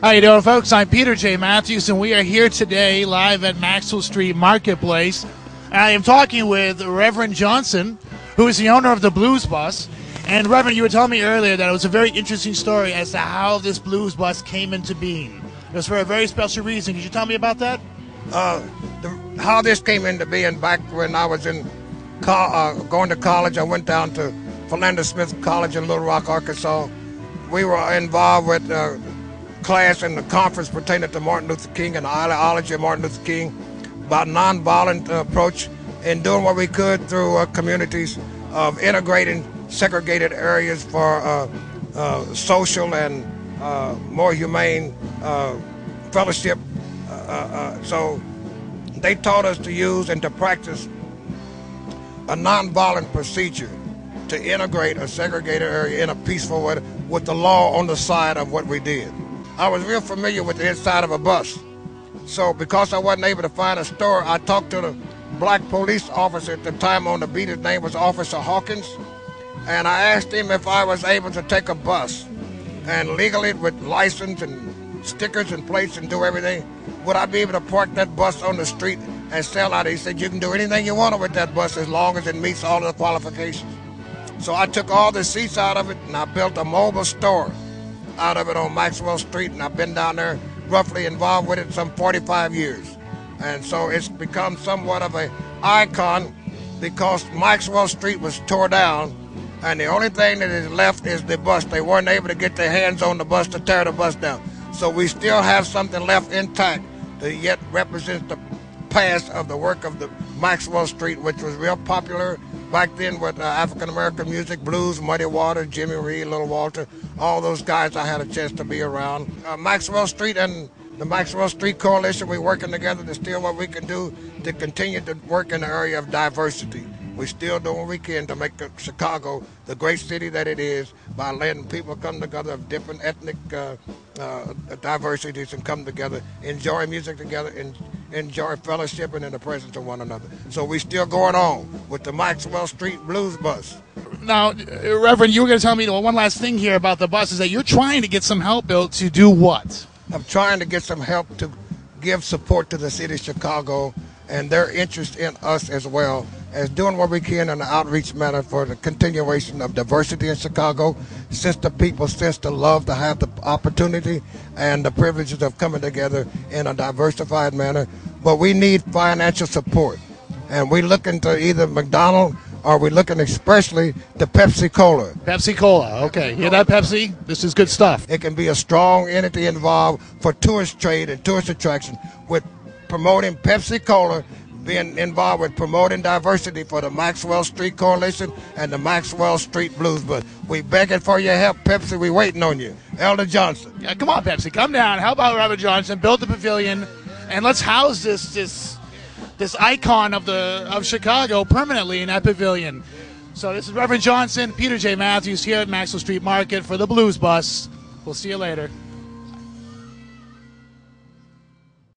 How you doing, folks? I'm Peter J. Matthews, and we are here today live at Maxwell Street Marketplace. I am talking with Reverend Johnson, who is the owner of the Blues Bus. And Reverend, you were telling me earlier that it was a very interesting story as to how this Blues Bus came into being. It was for a very special reason. Could you tell me about that? How this came into being back when I was in going to college. I went down to Philander Smith College in Little Rock, Arkansas. We were involved with class in the conference pertaining to Martin Luther King and the ideology of Martin Luther King about nonviolent approach and doing what we could through communities of integrating segregated areas for social and more humane fellowship. So they taught us to use and to practice a nonviolent procedure to integrate a segregated area in a peaceful way with the law on the side of what we did. I was real familiar with the inside of a bus. So because I wasn't able to find a store, I talked to the black police officer at the time on the beat. His name was Officer Hawkins. And I asked him if I was able to take a bus and legally with license and stickers and plates and do everything, would I be able to park that bus on the street and sell out? He said, you can do anything you want with that bus as long as it meets all of the qualifications. So I took all the seats out of it and I built a mobile store out of it on Maxwell Street, and I've been down there roughly involved with it some 45 years. And so it's become somewhat of an icon because Maxwell Street was tore down and the only thing that is left is the bus. They weren't able to get their hands on the bus to tear the bus down. So we still have something left intact that yet represents the past of the work of the Maxwell Street, which was real popular back then with African-American music, blues, Muddy Waters, Jimmy Reed, Little Walter, all those guys I had a chance to be around. Maxwell Street and the Maxwell Street Coalition, we're working together to steal what we can do to continue to work in the area of diversity. We still do what we can to make Chicago the great city that it is by letting people come together of different ethnic diversities and come together, enjoy music together, and enjoy fellowship and in the presence of one another. So we're still going on with the Maxwell Street Blues Bus. Now, Reverend, you were going to tell me one last thing here about the bus, is that you're trying to get some help built to do what? I'm trying to get some help to give support to the city of Chicago and their interest in us as well as doing what we can in an outreach manner for the continuation of diversity in Chicago, since the people sense the love to have the opportunity and the privileges of coming together in a diversified manner. But we need financial support. And we're looking to either McDonald's or we're looking especially to Pepsi Cola. Pepsi Cola, okay. Hear that, Pepsi? This is good stuff. It can be a strong entity involved for tourist trade and tourist attraction with promoting Pepsi Cola, being involved with promoting diversity for the Maxwell Street Coalition and the Maxwell Street Blues Bus. We begging for your help, Pepsi. We waiting on you. Elder Johnson. Yeah, come on, Pepsi. Come down. How about Reverend Johnson? Build the pavilion, and let's house this icon of Chicago permanently in that pavilion. So this is Reverend Johnson, Peter J. Matthews here at Maxwell Street Market for the Blues Bus. We'll see you later.